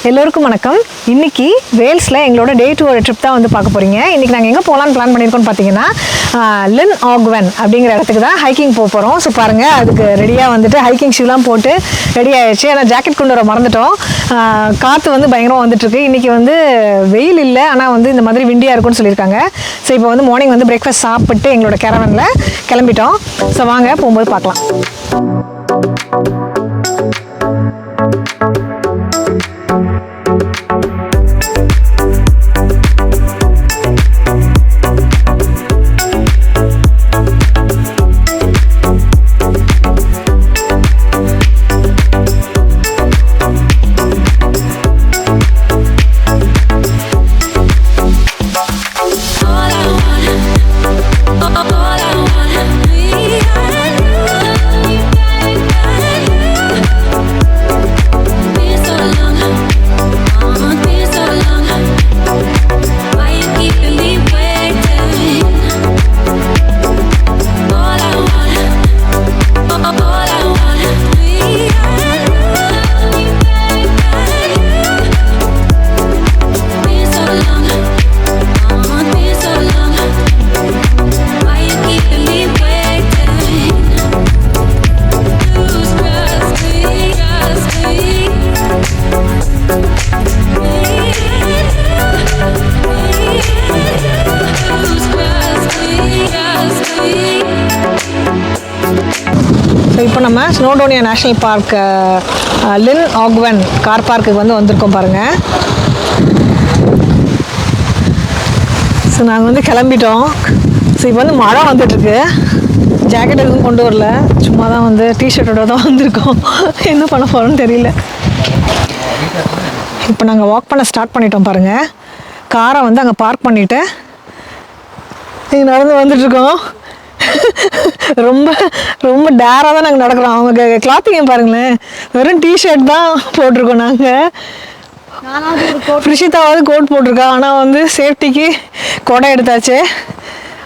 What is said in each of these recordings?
எல்லோருக்கும் வணக்கம். இன்னைக்கு வேல்ஸில் எங்களோட டே டூ ஒரு ட்ரிப் தான் வந்து பார்க்க போகிறீங்க. இன்றைக்கி நாங்கள் எங்கே போகலான்னு பிளான் பண்ணியிருக்கோம்னு பார்த்தீங்கன்னா llyn Ogwen அப்படிங்கிற இடத்துக்கு தான் ஹைக்கிங் போக போகிறோம். ஸோ பாருங்கள், அதுக்கு ரெடியாக வந்துட்டு ஹைக்கிங் ஷூலாம் போட்டு ரெடி ஆகிடுச்சு. ஏன்னா ஜாக்கெட் கொண்டு வர மறந்துட்டோம். காற்று வந்து பயங்கரமாக வந்துட்டுருக்கு. இன்றைக்கி வந்து வெயில் இல்லை, ஆனால் வந்து இந்த மாதிரி விண்டியாக இருக்கும்னு சொல்லியிருக்காங்க. ஸோ இப்போ வந்து மார்னிங் வந்து பிரேக்ஃபாஸ்ட் சாப்பிட்டு எங்களோட கேரவனில் கிளம்பிட்டோம். ஸோ வாங்க போகும்போது பார்க்கலாம். இப்போ நம்ம Snowdonia national park llyn Ogwen car பார்க்குக்கு வந்து வந்திருக்கோம் பாருங்கள். ஸோ நாங்கள் வந்து கிளம்பிட்டோம். ஸோ இப்போ வந்து மழை வந்துட்டுருக்கு. ஜாக்கெட் எதுவும் கொண்டு வரல, சும்மா தான் வந்து டிஷர்ட்டோட தான் வந்திருக்கோம். என்ன பண்ண போகிறோன்னு தெரியல. இப்போ நாங்கள் வாக் பண்ண ஸ்டார்ட் பண்ணிட்டோம் பாருங்கள். காரை வந்து அங்கே பார்க் பண்ணிவிட்டு இங்கே நடந்து வந்துட்டுருக்கோம். ரொம்ப ரொம்ப டேராக தான் நாங்கள் நடக்கிறோம். அவங்க கிளாத்திங்க பாருங்களேன், வெறும் டிஷர்ட் தான் போட்டிருக்கோம். நாங்கள் பிரிஷிதாவாவது கோட் போட்டிருக்கா, ஆனால் வந்து சேஃப்டிக்கு கொடை எடுத்தாச்சு.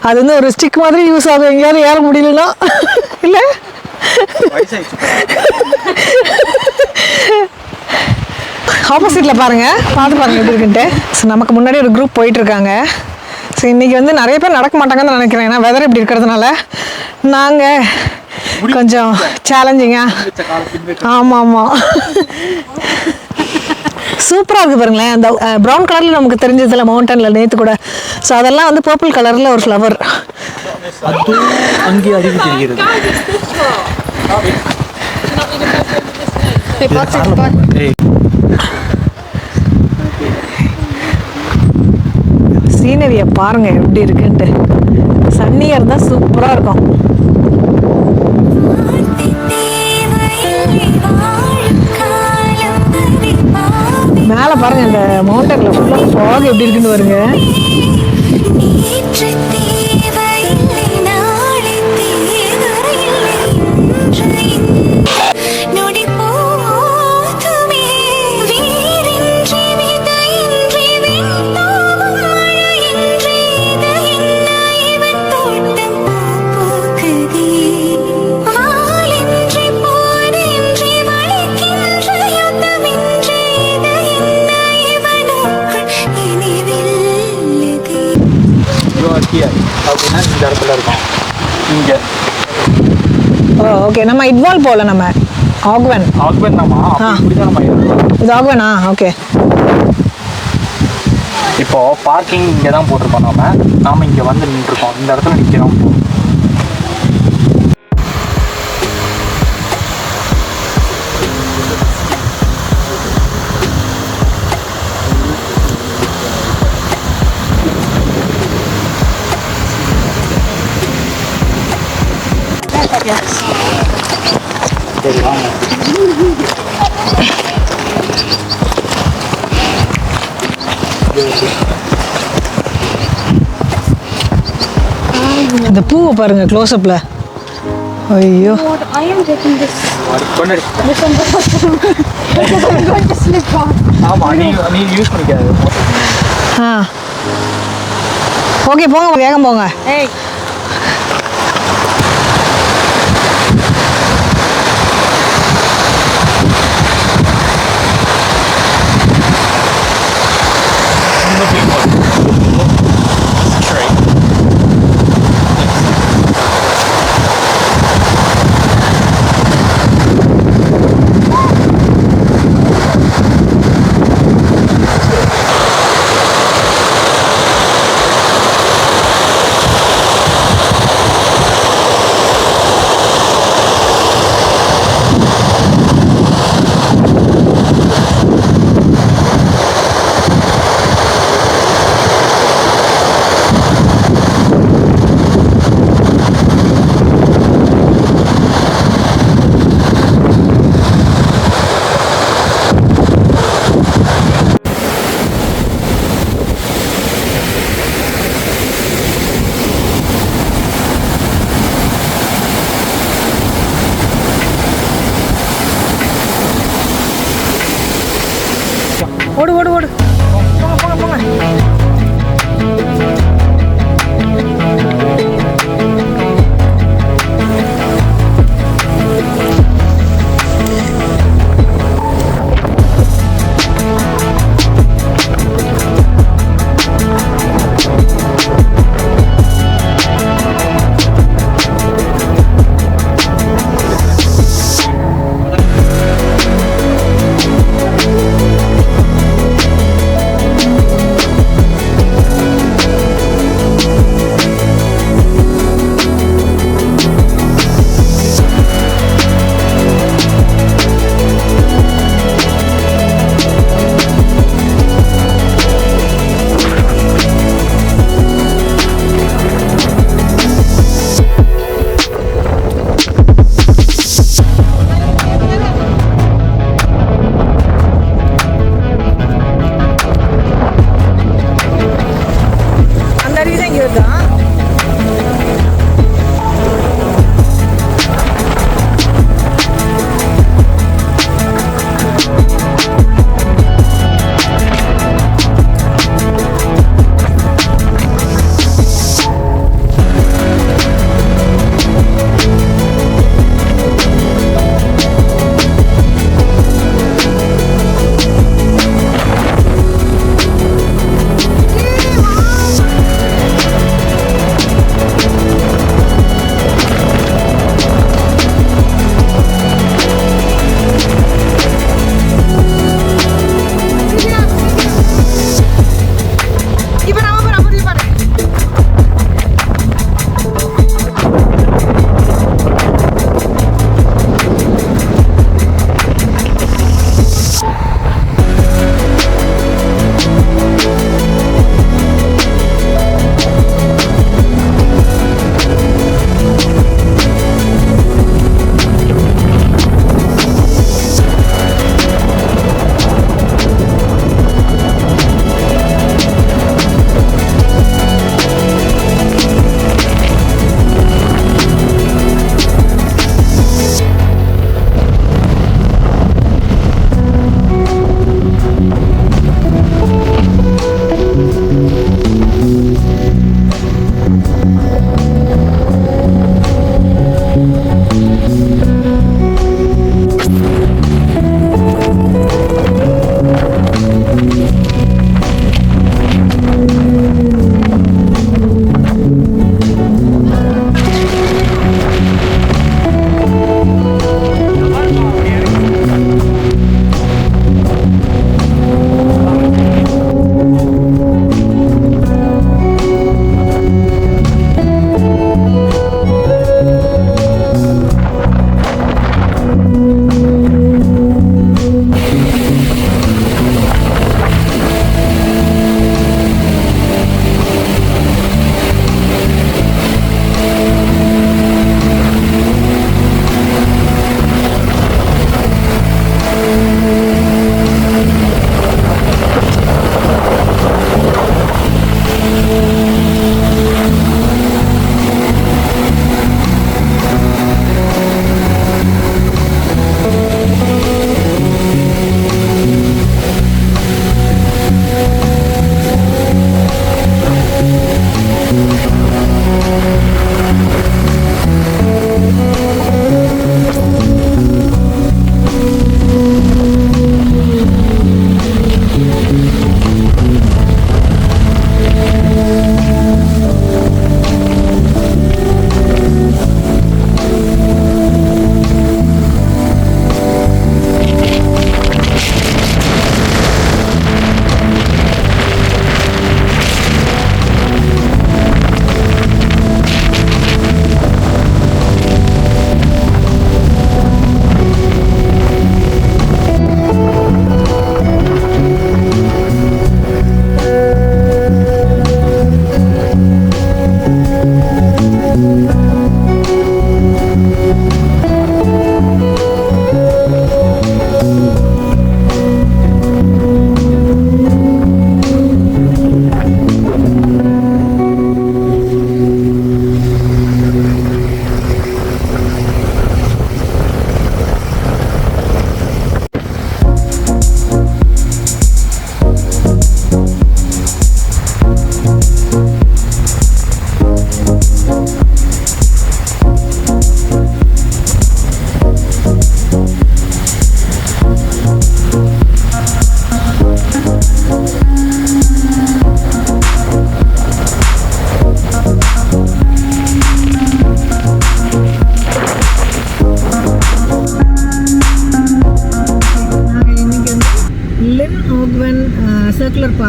அது வந்து ஒரு ஸ்டிக் மாதிரி யூஸ் ஆகும் எங்கேயாவது ஏற முடியலன்னா. இல்லை ஆப்போசிட்டில் பாருங்கள், பார்த்து பாருங்கள் எப்படி இருக்குன்ட்டு. ஸோ நமக்கு முன்னாடி ஒரு குரூப் போயிட்டுருக்காங்க. ஸோ இன்றைக்கி வந்து நிறைய பேர் நடக்க மாட்டாங்கன்னு நினைக்கிறேன். ஏன்னா வெதர் இப்படி இருக்கிறதுனால நாங்கள் கொஞ்சம் சேலஞ்சிங்காக. ஆமாம் ஆமாம், சூப்பராக இருக்குது பாருங்களேன். அந்த ப்ரௌன் கலரில் நமக்கு தெரிஞ்சதில்ல மவுண்டனில் நேற்று கூட. ஸோ அதெல்லாம் வந்து பர்பிள் கலரில் ஒரு ஃப்ளவர். சீனரியை பாருங்கள் எப்படி இருக்குன்ட்டு. சன்னியர் தான் சூப்பராக இருக்கும். மேலே பாருங்கள், இந்த மவுண்டனில் ஃபுல்லாக ஃபாக் எப்படி இருக்குன்னு வருங்க. இந்த இடத்துல இருக்கும் இங்கே. ஓ ஓகே, நம்ம இட்வால் போகல, நம்ம Ogwen நம்ம இது Ogwen. ஓகே, இப்போ பார்க்கிங் இங்கே தான் போட்டிருக்கோம். நாம இங்கே வந்து நின்றுருக்கோம். இந்த இடத்துல நிற்கிறோம். Yes. சரி வாங்க. இந்த பூவை பாருங்க க்ளோஸ் அப்ல. ஐயோ Lord, I am taking this கொண்டாடி. on the bottom because I'm going to slip on. ஆமா நீ யூஸ் பண்ணிக்காது. ஆ ஓகே போங்க வேகம் போங்க. Hey.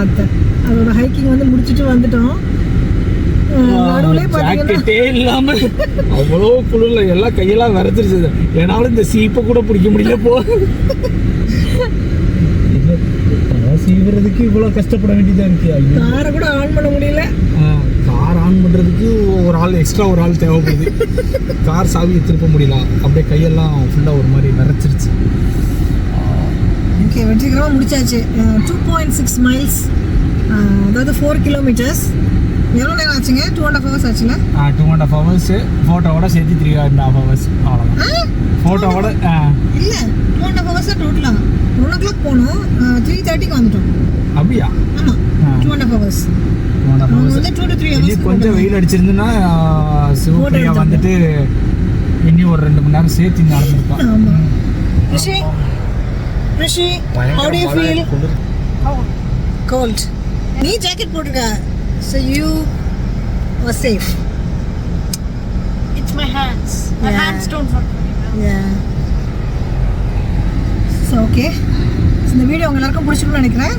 பார்த்தேன். அதோட ஹைக்கிங் வந்து முடிச்சுட்டு வந்துட்டோம். நடுவுலே ஜாக்கெட்டே இல்லாம அவ்வளோ குளிர்ல எல்லாம் கையெல்லாம் விரைச்சிருச்சு. என்னால இந்த சீப்பை கூட பிடிக்க முடியல. சீவுறதுக்கு இவ்வளோ கஷ்டப்பட வேண்டியதாக இருக்கு. காரை கூட ஆன் பண்ண முடியல. கார் ஆன் பண்ணுறதுக்கு ஒரு ஆள் எக்ஸ்ட்ரா ஒரு ஆள் தேவைப்படுது. கார் சாவியை திருப்ப முடியல. அப்படியே கையெல்லாம் ஃபுல்லாக ஒரு மாதிரி விரைச்சிருச்சு. ஓகே, வெற்றிகரமாக முடிச்சாச்சு. 2.6 மைல்ஸ், அதாவது 4 கிலோமீட்டர்ஸ். எவ்வளோ நேரம் ஆச்சுங்க? 2.5 hours ஆச்சுல? 2.5 hours, ஃபோட்டோவோட சேர்த்து 3.5 hours. அவ்வளோதான். ஃபோட்டோவோட இல்லை, 2.5 hours தான் டோட்டலாக. 1 o'clock போனோம், 3:30க்கு வந்துட்டோம். அப்படியா? ஆமாம், 2.5 hours. வந்து 2 to 3 hours. கொஞ்சம் வெயில் அடிச்சிருந்துன்னா சிவப்பிரியா வந்துட்டு இன்னும் ஒரு 2 மணி நேரம் சேர்த்து நடந்துருப்பான். ஆமாம். Prishi, how do you feel? Cold. நீ ஜாக்கெட் போட்டுருக்க. So you were safe. It's my hands. My hands don't work. Yeah. So okay. இந்த வீடியோ உங்க எல்லாருக்கும் பிடிச்சிருக்கும்னு நினைக்கிறேன்.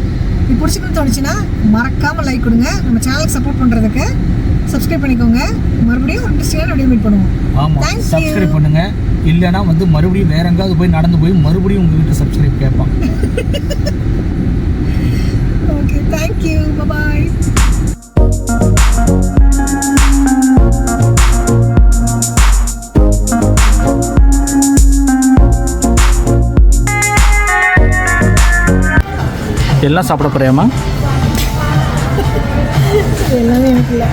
இது பிடிச்சிருக்குன்னு தோணுச்சுன்னா மறக்காமல் லைக் கொடுங்க. நம்ம சேனலுக்கு சப்போர்ட் பண்ணுறதுக்கு சப்ஸ்கிரைப் பண்ணிக்கோங்க. மறுபடியும் ஒரு இன்ட்ரெஸ்டிங்கான வீடியோ மீட் பண்ணுவோம். ஆமாம், சப்ஸ்கிரைப் பண்ணுங்க. இல்லைன்னா வந்து மறுபடியும் வேற எங்காவது போய் நடந்து போய் மறுபடியும் உங்ககிட்ட சப்ஸ்கிரைப் கேட்பான். ஓகே, தேங்க்யூ, பாய். எல்லாம் சாப்பிட போறியாமா? எல்லாமே எனக்கு இல்லை.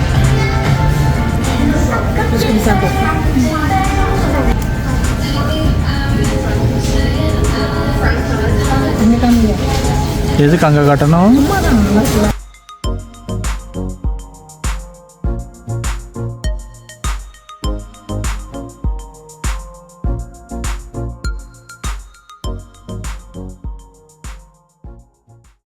எதுக்கு அங்கே காட்டணும்? சும்மா தான், நல்லா இருக்குல்ல.